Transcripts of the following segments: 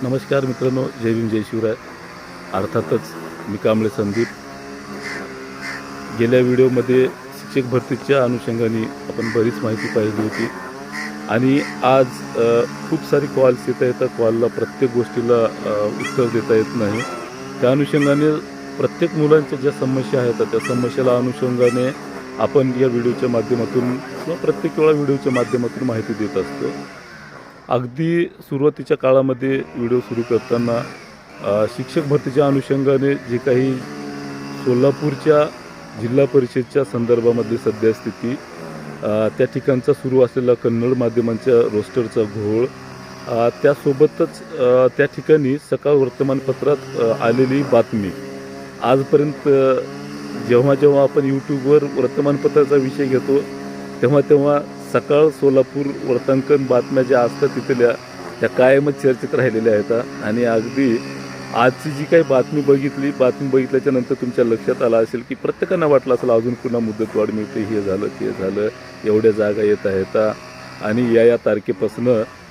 नमस्कार मित्रांनो, जय भीम जय शिवराय. अर्थातच मी कांबळे संदीप. गेल्या व्हिडिओमध्ये शिक्षक भरतीच्या अनुषंगाने आपण बरीच माहिती पाहिली होती आणि आज खूप सारी कॉल्स येतात. कॉलला प्रत्येक गोष्टीला उत्तर देता येत नाही. त्या अनुषंगाने प्रत्येक मुलांच्या ज्या समस्या आहेत त्या समस्याला अनुषंगाने आपण या व्हिडिओच्या माध्यमातून किंवा प्रत्येक वेळा व्हिडिओच्या माध्यमातून माहिती देत असतो. अगदी सुरुवातीच्या काळामध्ये व्हिडिओ सुरू करताना शिक्षक भरतीच्या अनुषंगाने जे काही सोलापूरच्या जिल्हा परिषदच्या संदर्भामधली सद्यस्थिती, त्या ठिकाणचा सुरू असलेला कन्नड माध्यमांच्या रोस्टरचा घोळ, त्यासोबतच त्या ठिकाणी सकाळ वर्तमानपत्रात आलेली बातमी. आजपर्यंत जेव्हा आपण यूट्यूबवर वर्तमानपत्राचा विषय घेतो तेव्हा सकाळ सोलापूर वर्तांकन बातम्या ज्या असतात तिथल्या त्या कायमच चर्चेत राहिलेल्या आहेत. आणि अगदी आजची जी काही बातमी बघितल्याच्या नंतर तुमच्या लक्षात आलं असेल की प्रत्येकांना वाटलं असेल अजून पुन्हा मुदतवाढ मिळते, हे झालं ते झालं, एवढ्या जागा येत आहेत आणि या तारखेपासून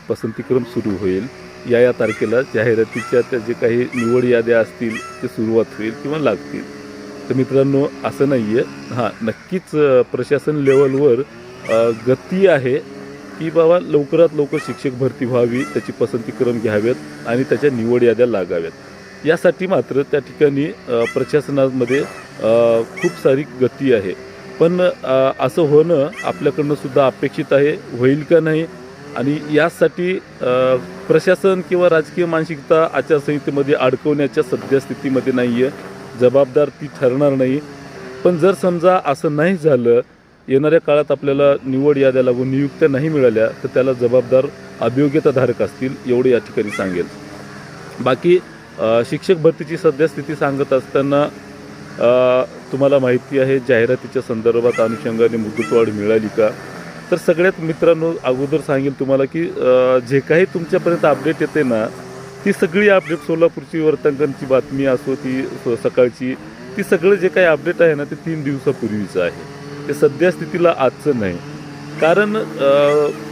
पसंतीक्रम सुरू होईल, या तारखेला जाहिरातीच्या त्या जे काही निवड याद्या असतील ते सुरुवात होईल किंवा लागतील. तर मित्रांनो, असं नाही आहे. नक्कीच प्रशासन लेवलवर गती आहे की बाबा लवकरात लवकर शिक्षक भरती व्हावी, त्याची पसंतीक्रम घ्यावेत आणि त्याच्या निवड याद्या लागाव्यात. यासाठी मात्र त्या ठिकाणी प्रशासनामध्ये खूप सारी गती आहे. पण असं होणं आपल्याकडनं सुद्धा अपेक्षित आहे. होईल का नाही, आणि यासाठी प्रशासन किंवा राजकीय मानसिकता आचारसंहितेमध्ये अडकवण्याच्या सद्यस्थितीमध्ये नाही आहे. जबाबदार ती ठरणार नाही. पण जर समजा असं नाही झालं, येणाऱ्या काळात आपल्याला निवड याद्या लागून नियुक्त्या नाही मिळाल्या तर त्याला जबाबदार अभियोग्यताधारक असतील, एवढे या ठिकाणी सांगेल. बाकी शिक्षक भरतीची सद्यस्थिती सांगत असताना तुम्हाला माहिती आहे जाहिरातीच्या संदर्भात अनुषंगाने मुदतवाढ मिळाली का, तर सगळ्यात मित्रांनो अगोदर सांगेल तुम्हाला की जे काही तुमच्यापर्यंत अपडेट येते ना, ती सगळी अपडेट सोलापूरची वर्तमानपत्राची बातमी असो ती सकाळची, ती सगळं जे काही अपडेट आहे ना ते 3 दिवसापूर्वीचं आहे. ते सद्यस्थितीला आजचं नाही. कारण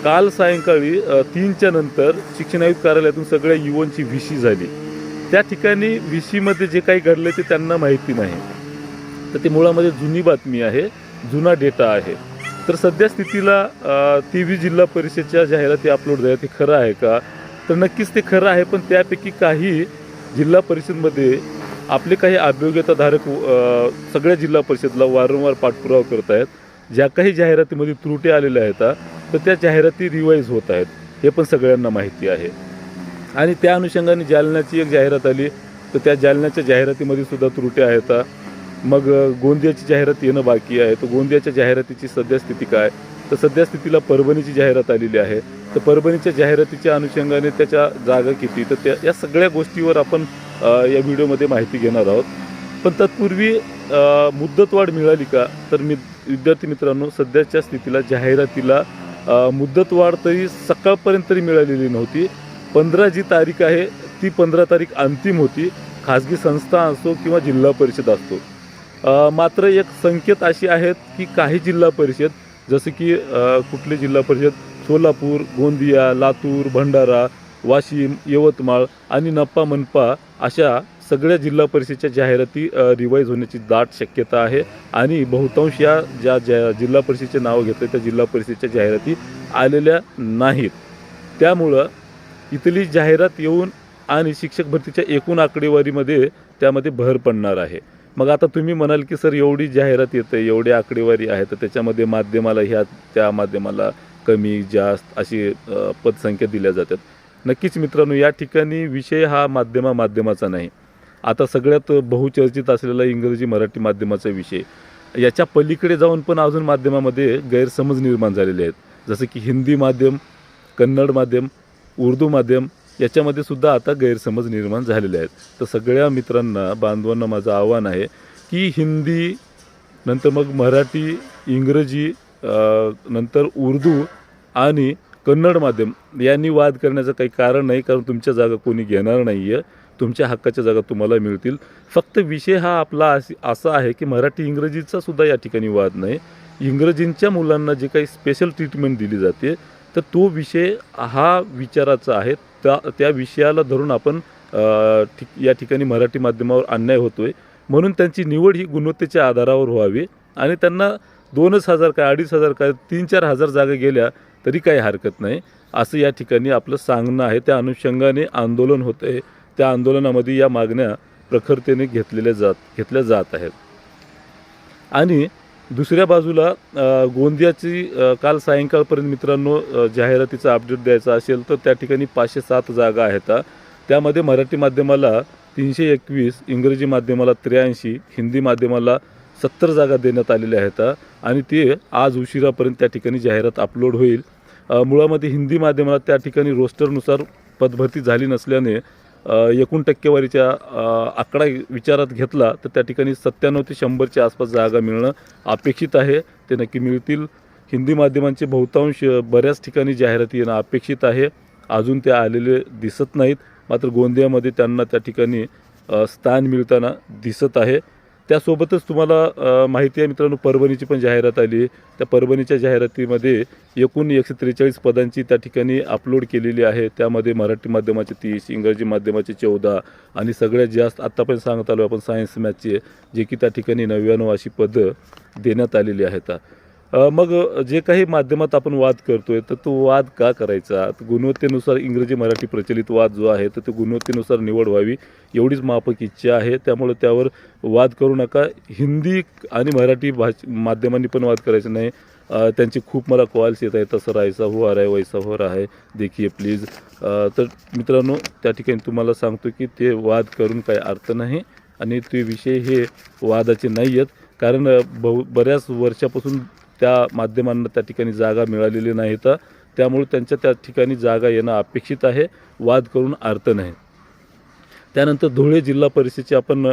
काल सायंकाळी 3च्या नंतर शिक्षण आयुक्त कार्यालयातून सगळ्या युवनची व्हीसी झाली. त्या ठिकाणी व्हीसीमध्ये जे काही घडलं ते त्यांना माहिती नाही. तर ते मुळामध्ये जुनी बातमी आहे, जुना डेटा आहे. तर सद्यस्थितीला 23 जिल्हा परिषदच्या जाहिराती अपलोड झाल्या, ते खरं आहे का, तर नक्कीच ते खरं आहे. पण त्यापैकी काही जिल्हा परिषदमध्ये आपले काही अभियोग्यताधारक सगळ्या जिल्हा परिषदला वारंवार पाठपुरावा करत आहेत. ज्या काही जाहिरातीमध्ये त्रुटी आलेल्या आहेत तर त्या जाहिराती रिवाईज होत आहेत, हे पण सगळ्यांना माहिती आहे. आणि त्या अनुषंगाने जालन्याची एक जाहिरात आली, तर त्या जालन्याच्या जाहिरातीमध्ये सुद्धा त्रुटी आहेत. मग गोंदियाची जाहिरात येणं बाकी आहे. तर गोंदियाच्या जाहिरातीची सद्यस्थिती काय, तर सद्यस्थितीला परभणीची जाहिरात आलेली आहे. तर परभणीच्या जाहिरातीच्या अनुषंगाने त्याच्या जागा किती, तर या सगळ्या गोष्टीवर आपण या व्हिडिओमध्ये माहिती घेणार आहोत. पण तत्पूर्वी मुदतवाढ मिळाली का, तर विद्यार्थी मित्रांनो, सध्याच्या स्थितीला जाहिरातीला मुदतवाढ तरी सकाळपर्यंत तरी मिळालेली नव्हती. 15 जी तारीख आहे ती 15 तारीख अंतिम होती, खाजगी संस्था असो किंवा जिल्हा परिषद असतो. मात्र एक संकेत अशी आहेत की काही जिल्हा परिषद, जसं की कुठले जिल्हा परिषद, सोलापूर, गोंदिया, लातूर, भंडारा, वाशिम, यवतमाळ आणि नप्पा मनपा अशा सगळ्या जिल्हा परिषदेच्या जाहिराती रिवाईज होण्याची दाट शक्यता आहे. आणि बहुतांश या ज्या जिल्हा परिषदेचे नावं घेतले त्या जिल्हा परिषदेच्या जाहिराती आलेल्या नाहीत. त्यामुळं इथली जाहिरात येऊन आणि शिक्षक भरतीच्या एकूण आकडेवारीमध्ये त्यामध्ये भर पडणार आहे. मग आता तुम्ही म्हणाल की सर एवढी जाहिरात येते, एवढी आकडेवारी आहे, तर त्याच्यामध्ये माध्यमाला त्या माध्यमाला कमी जास्त अशी पदसंख्या दिल्या जातात. नक्कीच मित्रांनो, या ठिकाणी विषय हा माध्यमाचा नाही. आता सगळ्यात बहुचर्चित असलेला इंग्रजी मराठी माध्यमाचा विषय, याच्या पलीकडे जाऊन पण अजून माध्यमामध्ये गैरसमज निर्माण झालेले आहेत. जसं की हिंदी माध्यम, कन्नड माध्यम, उर्दू माध्यम, याच्यामध्ये सुद्धा आता गैरसमज निर्माण झालेले आहेत. तर सगळ्या मित्रांना, बांधवांना माझं आव्हान आहे की हिंदी नंतर मग मराठी, इंग्रजी, नंतर उर्दू आणि कन्नड माध्यम यांनी वाद करण्याचं काही कारण नाही. कारण तुमच्या जागा कोणी घेणार नाही आहे. तुमच्या हक्काच्या जागा तुम्हाला मिळतील. फक्त विषय हा आपला असा आहे की मराठी इंग्रजीचा सुद्धा या ठिकाणी वाद नाही. इंग्रजींच्या मुलांना जे काही स्पेशल ट्रीटमेंट दिली जाते तर तो विषय हा विचाराचा आहे. त्या विषयाला धरून आपण या ठिकाणी मराठी माध्यमावर अन्याय होतो आहे. म्हणून त्यांची निवड ही गुणवत्तेच्या आधारावर व्हावी आणि त्यांना 2,000 काय 2,500 काय 3,000-4,000 जागा गेल्या तरी काही हरकत नाही, असं या ठिकाणी आपलं सांगणं आहे. त्या अनुषंगाने आंदोलन होतं आहे. त्या आंदोलनामध्ये या मागण्या प्रखरतेने घेतल्या जात आहेत. आणि दुसऱ्या बाजूला गोंदियाची काल सायंकाळपर्यंत मित्रांनो जाहिरातीचा अपडेट द्यायचा असेल तर त्या ठिकाणी 507 जागा आहेत. त्यामध्ये मराठी माध्यमाला 321, इंग्रजी माध्यमाला 83, हिंदी माध्यमाला 70 जागा देण्यात आलेल्या आहेत आणि ते आज उशिरापर्यंत त्या ठिकाणी जाहिरात अपलोड होईल. मुळामध्ये हिंदी माध्यमाला त्या ठिकाणी रोस्टरनुसार पदभरती झाली नसल्याने एकूण टक्केवारीचा आकडा विचारात घेतला तर त्या ठिकाणी 97 ते 100च्या आसपास जागा मिळणं अपेक्षित आहे. ते नक्की मिळतील. हिंदी माध्यमांचे बहुतांश बऱ्याच ठिकाणी जाहिराती येणं अपेक्षित आहे. अजून त्या आलेले दिसत नाहीत. मात्र गोंदियामध्ये त्यांना त्या ठिकाणी स्थान मिळताना दिसत आहे. त्यासोबतच तुम्हाला माहिती आहे मित्रांनो, परभणीची पण जाहिरात आली. त्या परभणीच्या जाहिरातीमध्ये एकूण 143 पदांची त्या ठिकाणी अपलोड केलेली आहे. त्यामध्ये मराठी माध्यमाचे 30, इंग्रजी माध्यमाचे 14 आणि सगळ्यात जास्त आत्तापर्यंत सांगत आलो आपण सायन्स मॅथचे, जे की त्या ठिकाणी 99 अशी पदं देण्यात आलेली आहेत. मग जे काही माध्यमात आपण वाद करतोय तर तो वाद का करायचा? गुणवत्तेनुसार इंग्रजी मराठी प्रचलित वाद जो आहे तर तो गुणवत्तेनुसार निवड व्हावी एवढीच माफक इच्छा आहे. त्यामुळे त्यावर वाद करू नका. हिंदी आणि मराठी माध्यमांनी पण वाद करायचा नाही. त्यांचे खूप मला कॉल्स येत आहेत, सर ऐसा हो रहा है वैसा हो रहा है देखिए प्लीज. तर मित्रांनो त्या ठिकाणी तुम्हाला सांगतो की ते वाद करून काही अर्थ नाही आणि ते विषय हे वादाचे नाही आहेत. कारण बऱ्याच वर्षापासून त्या माध्यमांना त्या ठिकाणी जागा मिळालेली नाहीत. त्यामुळे त्यांच्या त्या ठिकाणी जागा येणं अपेक्षित आहे. वाद करून अर्थ नाही. त्यानंतर धुळे जिल्हा परिषदेची आपण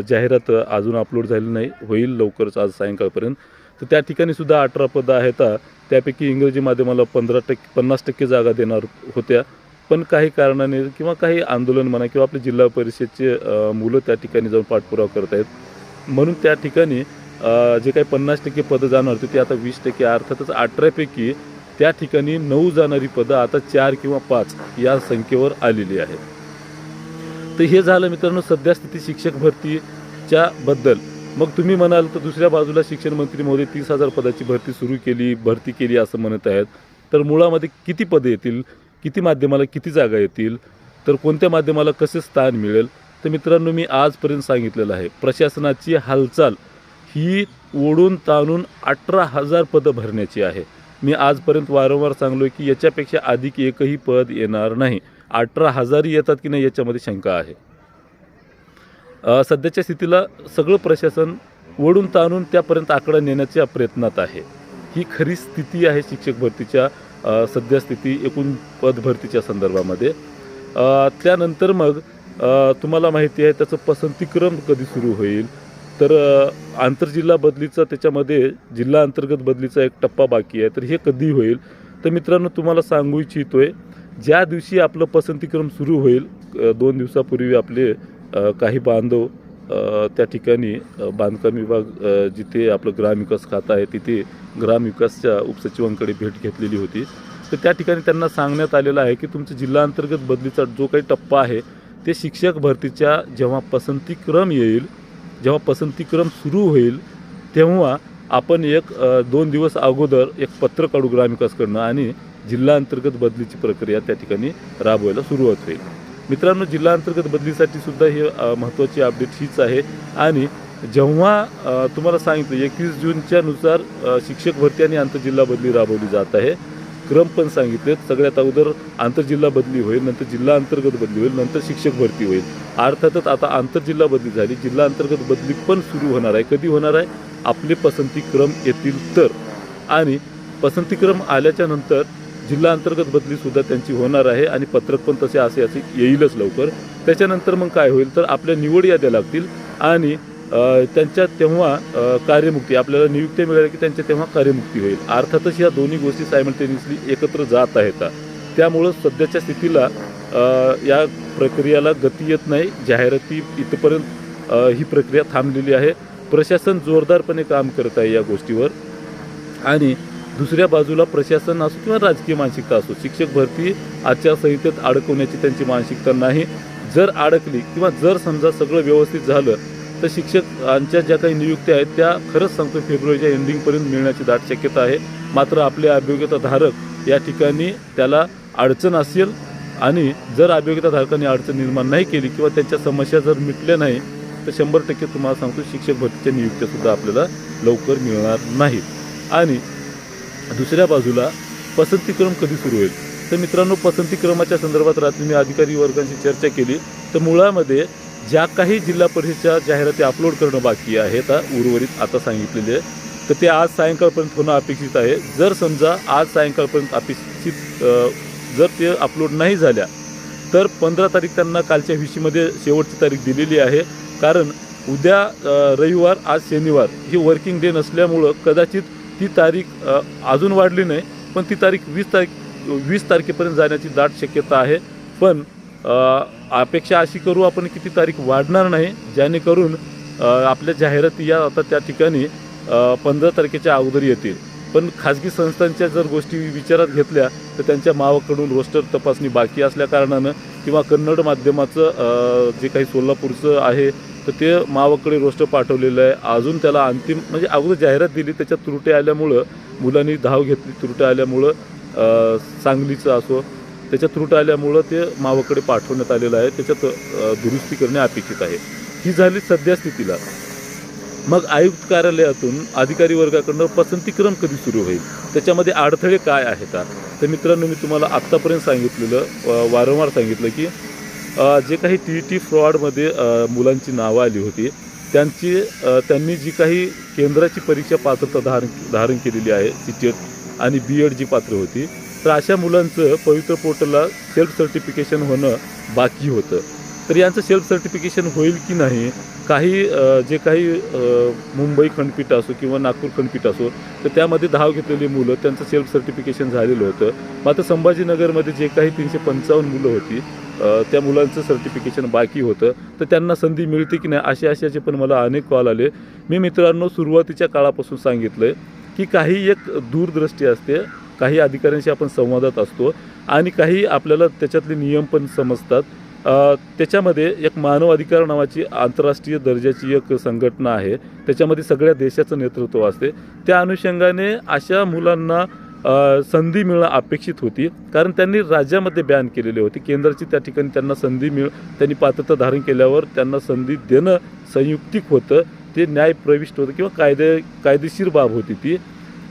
जाहिरात अजून अपलोड झाली नाही, होईल लवकरच आज सायंकाळपर्यंत. तर त्या ठिकाणी सुद्धा 18 पदं आहेत. त्यापैकी इंग्रजी माध्यमाला 50% जागा देणार होत्या, पण काही कारणाने किंवा काही आंदोलन म्हणा किंवा आपल्या जिल्हा परिषदेचे मुलं त्या ठिकाणी जाऊन पाठपुरावा करत आहेत, म्हणून त्या ठिकाणी जे काही 50% पदं जाणार होती ते आता 20%, अर्थातच 18पैकी त्या ठिकाणी 9 जाणारी पदं आता 4 किंवा 5 या संख्येवर आलेली आहेत. तर हे झालं मित्रांनो सद्यस्थिती शिक्षक भरतीच्या बद्दल. मग तुम्ही म्हणाल तर दुसऱ्या बाजूला शिक्षण मंत्री महोदय 30,000 पदाची भरती केली असं म्हणत आहेत. तर मुळामध्ये किती पदं येतील, किती माध्यमाला किती जागा येतील, तर कोणत्या माध्यमाला कसे स्थान मिळेल? तर मित्रांनो मी आजपर्यंत सांगितलेलं आहे, प्रशासनाची हालचाल ही ओढून ताणून 18,000 पदं भरण्याची आहे. मी आजपर्यंत वारंवार सांगलो की याच्यापेक्षा अधिक एकही पद येणार नाही. 18,000 येतात की नाही याच्यामध्ये शंका आहे. सध्याच्या स्थितीला सगळं प्रशासन ओढून ताणून त्यापर्यंत आकडा नेण्याच्या प्रयत्नात आहे. ही खरी स्थिती आहे शिक्षक भरतीच्या सद्यस्थिती एकूण पद भरतीच्या संदर्भामध्ये. त्यानंतर मग तुम्हाला माहिती आहे त्याचं पसंतीक्रम कधी सुरू होईल. तर आंतरजिल्हा बदलीचा त्याच्यामध्ये जिल्हा अंतर्गत बदलीचा एक टप्पा बाकी आहे. तर हे कधी होईल? तर मित्रांनो तुम्हाला सांगू इच्छितोय, ज्या दिवशी आपलं पसंतीक्रम सुरू होईल 2 दिवसापूर्वी आपले काही बांधव त्या ठिकाणी बांधकाम विभाग जिथे आपलं ग्रामविकास खातं आहे तिथे ग्रामविकासच्या उपसचिवांकडे भेट घेतलेली होती. तर त्या ठिकाणी त्यांना सांगण्यात आलेलं आहे की तुमचं जिल्हा अंतर्गत बदलीचा जो काही टप्पा आहे ते शिक्षक भरतीच्या जेव्हा पसंतीक्रम येईल, जेव्हा पसंतीक्रम सुरू होईल तेव्हा आपण 1-2 दिवस अगोदर एक पत्र काढू ग्रामविकासकडनं आणि जिल्हा अंतर्गत बदलीची प्रक्रिया त्या ठिकाणी राबवायला सुरुवात होईल. मित्रांनो जिल्हा अंतर्गत बदलीसाठी सुद्धा हे महत्त्वाची अपडेट हीच आहे. आणि जेव्हा तुम्हाला सांगितलं 21 जूनच्या नुसार शिक्षक भरती आणि आंतरजिल्हा बदली राबवली जात आहे. क्रम पण सांगितलेत. सगळ्यात अगोदर आंतरजिल्हा बदली होईल, नंतर जिल्हा अंतर्गत बदली होईल, नंतर शिक्षक भरती होईल. अर्थातच आता आंतरजिल्हा बदली झाली, जिल्हा अंतर्गत बदली पण सुरू होणार आहे. कधी होणार आहे? आपले पसंतीक्रम येतील तर. आणि पसंतीक्रम आल्याच्या नंतर जिल्हा अंतर्गत बदलीसुद्धा त्यांची होणार आहे आणि पत्रक पण तसे असे येईलच लवकर. त्याच्यानंतर मग काय होईल तर आपल्या निवड याद्या लागतील आणि त्यांच्या तेव्हा कार्यमुक्ती, आपल्याला नियुक्त्या मिळाल्या की त्यांच्या तेव्हा कार्यमुक्ती होईल. अर्थातच या दोन्ही गोष्टी सायमल्टेनियसली एकत्र जात आहेत. त्यामुळं सध्याच्या स्थितीला या प्रक्रियेला गती येत नाही. जाहिराती इथपर्यंत ही प्रक्रिया थांबलेली आहे. प्रशासन जोरदारपणे काम करत आहे या गोष्टीवर आणि दुसऱ्या बाजूला प्रशासन असो किंवा राजकीय मानसिकता असो, शिक्षक भरती आचारसंहितेत अडकवण्याची त्यांची मानसिकता नाही. जर अडकली किंवा जर समजा सगळं व्यवस्थित झालं तर शिक्षकांच्या ज्या काही नियुक्त्या आहेत त्या खरंच सांगतो फेब्रुवारीच्या एंडिंगपर्यंत मिळण्याची दाट शक्यता आहे. मात्र आपले अभियोग्यताधारक या ठिकाणी त्याला अडचण असेल आणि जर अभियोग्यताधारकांनी अडचण निर्माण नाही केली किंवा त्यांच्या समस्या जर मिटल्या नाही तर 100% तुम्हाला सांगतो शिक्षक भरतीच्या नियुक्त्यासुद्धा आपल्याला लवकर मिळणार नाहीत. आणि दुसऱ्या बाजूला पसंतीक्रम कधी सुरू होईल तर मित्रांनो, पसंतीक्रमाच्या संदर्भात रात्री मी अधिकारी वर्गांशी चर्चा केली तर मुळामध्ये ज्या काही जिल्हा परिषदेच्या जाहिराती अपलोड करणं बाकी आहे उर्वरित आता सांगितलेले आहे तर ते आज सायंकाळपर्यंत होणं अपेक्षित आहे. जर समजा आज सायंकाळपर्यंत अपेक्षित जर ते अपलोड नाही झाल्या तर 15 तारीख त्यांना कालच्या विषयीमध्ये शेवटची तारीख दिलेली आहे. कारण उद्या रविवार, आज शनिवार ही वर्किंग डे नसल्यामुळं कदाचित ती तारीख अजून वाढली नाही, पण ती तारीख 20 तारखेपर्यंत जाण्याची दाट शक्यता आहे. पण अपेक्षा अशी करू आपण की ती तारीख वाढणार नाही, जेणेकरून आपल्या जाहिराती या आता त्या ठिकाणी 15 तारखेच्या अगोदर येतील. पण खाजगी संस्थांच्या जर गोष्टी विचारात घेतल्या तर त्यांच्या मावाकडून रोस्टर तपासणी बाकी असल्याकारणानं किंवा कन्नड माध्यमाचं जे काही सोलापूरचं आहे तर ते मावाकडे रोस्टर पाठवलेलं आहे. अजून त्याला अंतिम म्हणजे अगोदर जाहिरात दिली, त्याच्यात त्रुटी आल्यामुळं मुलांनी धाव घेतली, त्रुटी आल्यामुळं सांगलीचं असो त्याच्यात त्रुटी आल्यामुळं ते मावाकडे पाठवण्यात आलेलं आहे. त्याच्यात दुरुस्ती करणे अपेक्षित आहे. ही झाली सध्या स्थितीला. मग आयुक्त कार्यालयातून अधिकारी वर्गाकडून पसंतीक्रम कधी सुरू होईल, त्याच्यामध्ये अडथळे काय आहेत तर मित्रांनो, मी तुम्हाला आत्तापर्यंत सांगितलेलं वारंवार सांगितलं की जे काही TET फ्रॉडमध्ये मुलांची नावं आली होती त्यांनी जी काही केंद्राची परीक्षा पात्रता धारण केलेली आहे CTET आणि BEd जी पात्र होती तर अशा मुलांचं पवित्र पोर्टलला सेल्फ सर्टिफिकेशन होणं बाकी होतं. तर यांचं सेल्फ सर्टिफिकेशन होईल की नाही, काही जे काही मुंबई खंडपीठ असो किंवा नागपूर खंडपीठ असो तर त्यामध्ये धाव घेतलेली मुलं त्यांचं सेल्फ सर्टिफिकेशन झालेलं होतं. मात्र संभाजीनगरमध्ये जे काही 355 मुलं होती त्या मुलांचं सर्टिफिकेशन बाकी होतं. तर त्यांना संधी मिळते की नाही अशाचे पण मला अनेक कॉल आले. मी मित्रांनो सुरुवातीच्या काळापासून सांगितलं आहे की काही एक दूरदृष्टी असते, काही अधिकाऱ्यांशी आपण संवादात असतो आणि काही आपल्याला त्याच्यातले नियम पण समजतात. त्याच्यामध्ये एक मानव अधिकार नावाची आंतरराष्ट्रीय दर्जाची एक संघटना आहे, त्याच्यामध्ये सगळ्या देशाचं नेतृत्व असते. त्या अनुषंगाने अशा मुलांना संधी मिळणं अपेक्षित होती, कारण त्यांनी राज्यामध्ये बॅन केलेले होते. केंद्राची त्या ठिकाणी त्यांना त्यांनी पात्रता धारण केल्यावर त्यांना संधी देणं संयुक्तिक होतं, ते न्यायप्रविष्ट होतं किंवा कायदेशीर बाब होती ती.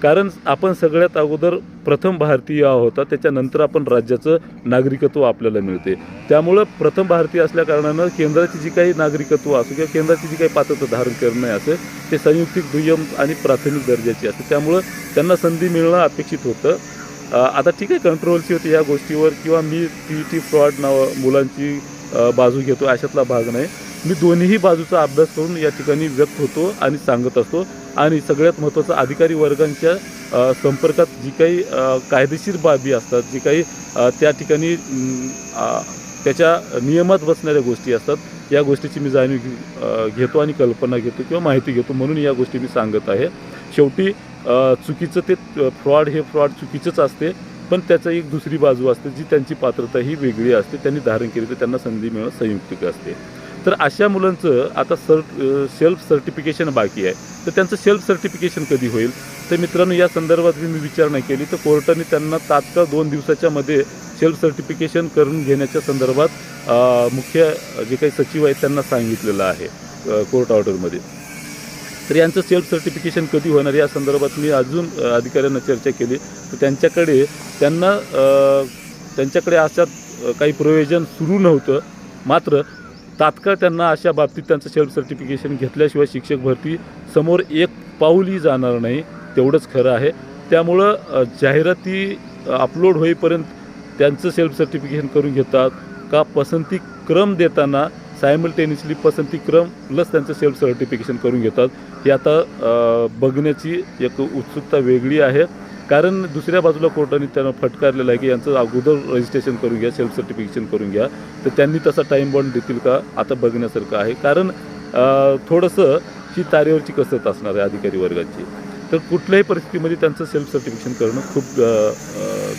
कारण आपण सगळ्यात अगोदर प्रथम भारतीय आहोत, त्याच्यानंतर आपण राज्याचं नागरिकत्व आपल्याला मिळते. त्यामुळं प्रथम भारतीय असल्याकारणानं केंद्राची जी काही नागरिकत्व असो किंवा केंद्राची जी काही पात्रता धारण करणं असेल ते संयुक्तिक, दुय्यम आणि प्राथमिक दर्जाची असते. त्यामुळं त्यांना संधी मिळणं अपेक्षित होतं. आता ठीक आहे, कंट्रोवर्सी होती या गोष्टीवर किंवा मी TET फ्रॉड मुलांची बाजू घेतो अशातला भाग नाही. मी दोन्हीही बाजूचा अभ्यास करून या ठिकाणी व्यक्त होतो आणि सांगत असतो. आणि सगळ्यात महत्त्वाचं, अधिकारी वर्गांच्या संपर्कात जी काही कायदेशीर बाबी असतात, जी काही त्या ठिकाणी त्याच्या नियमात बसणाऱ्या गोष्टी असतात, या गोष्टीची मी जाणीव घेतो आणि कल्पना घेतो किंवा माहिती घेतो, म्हणून या गोष्टी मी सांगत आहे. शेवटी चुकीचं ते फ्रॉड चुकीचंच असते, पण त्याचं एक दुसरी बाजू असते जी त्यांची पात्रता ही वेगळी असते, त्यांनी धारण केली तर त्यांना संधी मिळणं संयुक्तिक असते. तर अशा मुलांचं आता सेल्फ सर्टिफिकेशन बाकी आहे, तर त्यांचं सेल्फ सर्टिफिकेशन कधी होईल तर मित्रांनो, या संदर्भात मी विचारणा केली तर कोर्टाने त्यांना तात्काळ 2 दिवसाच्या मध्ये सेल्फ सर्टिफिकेशन करून घेण्याच्या संदर्भात मुख्य जे काही सचिव आहेत त्यांना सांगितलेलं आहे कोर्ट ऑर्डरमध्ये. तर यांचं सेल्फ सर्टिफिकेशन कधी होणार या संदर्भात मी अजून अधिकाऱ्यांना चर्चा केली तर त्यांच्याकडे अशा काही प्रयोजन सुरू नव्हतं. मात्र तात्काळ त्यांना अशा बाबतीत त्यांचं सेल्फ सर्टिफिकेशन घेतल्याशिवाय शिक्षक भरती समोर एक पाऊलही जाणार नाही, तेवढंच खरं आहे. त्यामुळं जाहिराती अपलोड होईपर्यंत त्यांचं सेल्फ सर्टिफिकेशन करून घेतात का पसंतीक्रम देताना सायमल्टेनियसली पसंतीक्रम प्लस त्यांचं सेल्फ सर्टिफिकेशन करून घेतात, हे आता बघण्याची एक उत्सुकता वेगळी आहे. कारण दुसऱ्या बाजूला कोर्टाने त्यांना फटकारलेलं आहे की यांचं अगोदर रजिस्ट्रेशन करून घ्या, सेल्फ सर्टिफिकेशन करून घ्या. तर त्यांनी तसा टाईम बॉन्ड देतील का आता बघण्यासारखं आहे. कारण थोडंसं ही तारेवरची कसरत असणार आहे अधिकारी वर्गाची. तर कुठल्याही परिस्थितीमध्ये त्यांचं सेल्फ सर्टिफिकेशन करणं खूप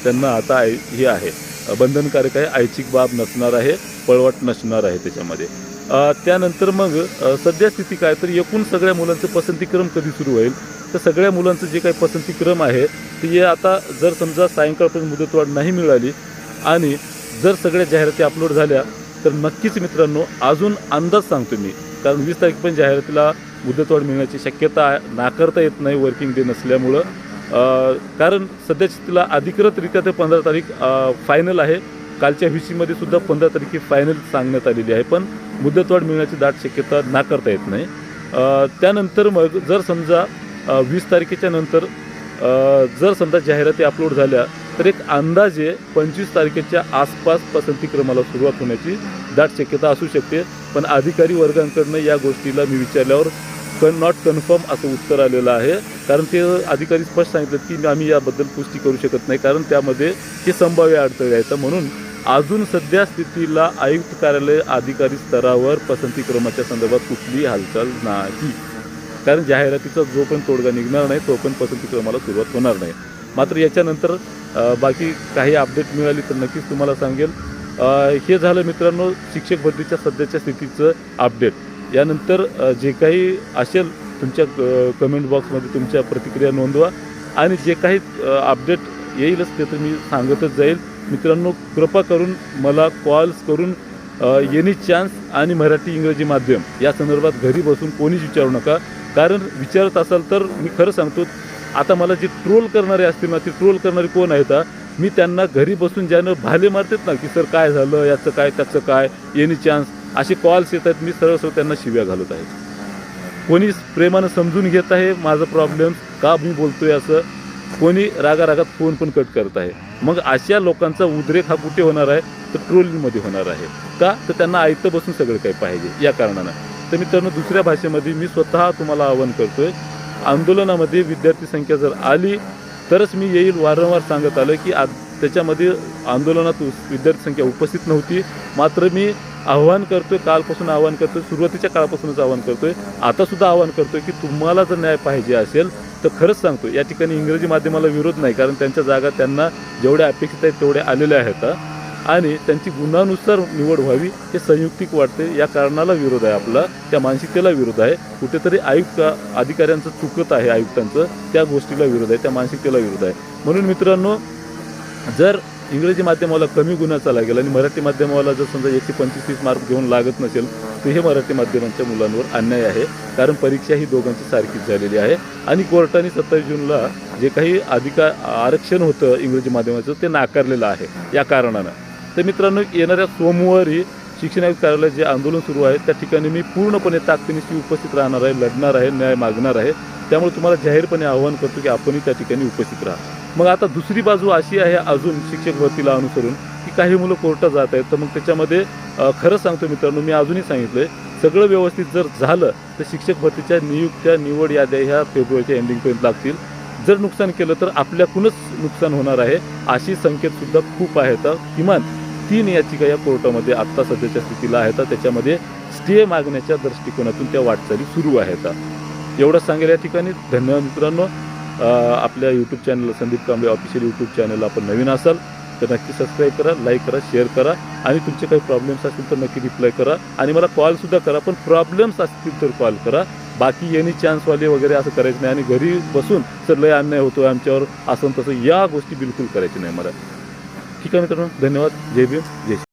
त्यांना आता हे आहे बंधनकारक आहे, ऐच्छिक बाब नसणार आहे, पळवाट नसणार आहे त्याच्यामध्ये. त्यानंतर मग सध्या स्थिती काय तर एकूण सगळ्या मुलांचं पसंतीक्रम कधी सुरू होईल तर सगळ्या मुलांचं जे काही पसंतीक्रम आहे ते आता जर समजा सायंकाळपर्यंत मुदतवाढ नाही मिळाली आणि जर सगळ्या जाहिराती अपलोड झाल्या तर नक्कीच मित्रांनो अजून अंदाज सांगतो मी, कारण 20 तारखेपर्यंत जाहिरातीला मुदतवाढ मिळण्याची शक्यता नाकारता येत नाही वर्किंग डे नसल्यामुळं. कारण सध्याची तिला अधिकृतरित्या ते 15 तारीख फायनल आहे. कालच्या व्हीसीमध्ये सुद्धा 15 तारखे फायनल सांगण्यात आलेली आहे, पण मुदतवाढ मिळण्याची दाट शक्यता नाकारता येत नाही. त्यानंतर मग जर समजा 20 तारखेच्या नंतर जर समजा जाहिराती अपलोड झाल्या तर एक अंदाजे 25 तारखेच्या आसपास पसंतीक्रमाला सुरुवात होण्याची दाट शक्यता असू शकते. पण अधिकारी वर्गांकडनं या गोष्टीला मी विचारल्यावर नॉट कन्फर्म असं उत्तर आलेलं आहे, कारण ते अधिकारी स्पष्ट सांगितलं की आम्ही याबद्दल पुष्टी करू शकत नाही, कारण त्यामध्ये हे संभाव्य अडथळे आहेत. म्हणून अजून सध्या स्थितीला आयुक्त कार्यालय अधिकारी स्तरावर पसंतीक्रमाच्या संदर्भात कुठलीही हालचाल नाही, कारण जाहिरातीचा जोपर्यंत तोडगा निघणार नाही तोपर्यंत पसंतीक्रमाला सुरुवात होणार नाही. मात्र याच्यानंतर बाकी काही अपडेट मिळाली तर नक्कीच तुम्हाला सांगेल. हे झालं मित्रांनो शिक्षक भरतीच्या सध्याच्या स्थितीचं अपडेट. यानंतर जे काही असेल तुमच्या कमेंट बॉक्समध्ये तुमच्या प्रतिक्रिया नोंदवा आणि जे काही अपडेट येईलच ते तर मी सांगतच जाईल. मित्रांनो कृपा करून मला कॉल्स करून एनी चान्स आणि मराठी इंग्रजी माध्यम या संदर्भात घरी बसून कोणीच विचारू नका, कारण विचारत असाल तर मी खरं सांगतो आता मला जे ट्रोल करणारे असतील ना, ते ट्रोल करणारे कोण आहेत मी त्यांना घरी बसून ज्यानं भाले मारतात ना की सर काय झालं, याचं काय त्याचं काय, एनी चान्स असे कॉल्स येत आहेत. मी सरळ सरळ त्यांना शिव्या घालत आहे. कोणी प्रेमानं समजून घेत आहे माझं प्रॉब्लेम का मी बोलतोय असं, कोणी रागारागात फोन पण कट करत आहे. मग अशा लोकांचा उद्रेक हा कुठे होणार आहे तर ट्रोलिंगमध्ये होणार आहे. का तर त्यांना आयतं बसून सगळं काही पाहिजे या कारणानं. तर मित्रांनो दुसऱ्या भाषेमध्ये मी स्वतः तुम्हाला आवाहन करतोय, आंदोलनामध्ये विद्यार्थी संख्या जर आली तरच मी येईल. वारंवार सांगत आलं की त्याच्यामध्ये आंदोलनात विद्यार्थी संख्या उपस्थित नव्हती. मात्र मी आव्हान करतोय, कालपासून आव्हान करतोय, सुरुवातीच्या काळापासूनच आव्हान करतोय, आतासुद्धा आव्हान करतोय की तुम्हाला जर न्याय पाहिजे असेल तर खरंच सांगतो या ठिकाणी इंग्रजी माध्यमाला विरोध नाही, कारण त्यांच्या जागा त्यांना जेवढ्या अपेक्षित आहेत तेवढ्या आलेल्या आहेत आणि त्यांची गुणानुसार निवड व्हावी हे संयुक्तिक वाटते. या कारणाला विरोध आहे आपला, त्या मानसिकतेला विरोध आहे. कुठेतरी आयुक्त अधिकाऱ्यांचं चुकत आहे, आयुक्तांचं त्या गोष्टीला विरोध आहे, त्या मानसिकतेला विरोध आहे. म्हणून मित्रांनो जर इंग्रजी माध्यमाला कमी गुणाचा लागेल आणि मराठी माध्यमाला जर समजा 125-30 मार्क घेऊन लागत नसेल तर हे मराठी माध्यमांच्या मुलांवर अन्याय आहे, कारण परीक्षा ही दोघांची सारखीच झालेली आहे. आणि कोर्टाने 27 जूनला जे काही आरक्षण होतं इंग्रजी माध्यमाचं ते नाकारलेलं आहे या कारणानं. तर मित्रांनो येणाऱ्या सोमवारी शिक्षण आयुक्त कार्यालयात जे आंदोलन सुरू आहे त्या ठिकाणी मी पूर्णपणे ताकदीनिशी उपस्थित राहणार आहे, लढणार आहे, न्याय मागणार आहे. त्यामुळे तुम्हाला जाहीरपणे आवाहन करतो की आपणही त्या ठिकाणी उपस्थित राहा. मग आता दुसरी बाजू अशी आहे अजून शिक्षक भरतीला अनुसरून की काही मुलं कोर्टात जात आहेत, तर मग त्याच्यामध्ये खरं सांगतो मित्रांनो मी अजूनही सांगितलं सगळं व्यवस्थित जर झालं तर शिक्षक भरतीच्या नियुक्त्या निवड याद्या ह्या फेब्रुवारीच्या एंडिंगपर्यंत लागतील. जर नुकसान केलं तर आपल्याकडूनच नुकसान होणार आहे अशी संकेतसुद्धा खूप आहेत. किमान 3 याचिका या कोर्टामध्ये आत्ता सध्याच्या स्थितीला आहेत, त्याच्यामध्ये स्टे मागण्याच्या दृष्टिकोनातून त्या वाटचाली सुरू आहेत. एवढंच सांगेल या ठिकाणी. धन्यवाद मित्रांनो. आपल्या यूट्यूब चॅनलला संदीप कांबळे ऑफिशियल यूट्यूब चॅनलला आपण नवीन असाल तर नक्की सबस्क्राईब करा, लाईक करा, शेअर करा आणि तुमचे काही प्रॉब्लेम्स असतील तर नक्की रिप्लाय करा आणि मला कॉलसुद्धा करा, पण प्रॉब्लेम्स असतील तर कॉल करा. बाकी एनी चान्सवाले वगैरे असं करायचं नाही आणि घरी बसून सर लय अन्याय होतो आमच्यावर असं तसं या गोष्टी बिलकुल करायची नाही मला. ठीक आहे मित्रांनो, धन्यवाद. जय भीम, जय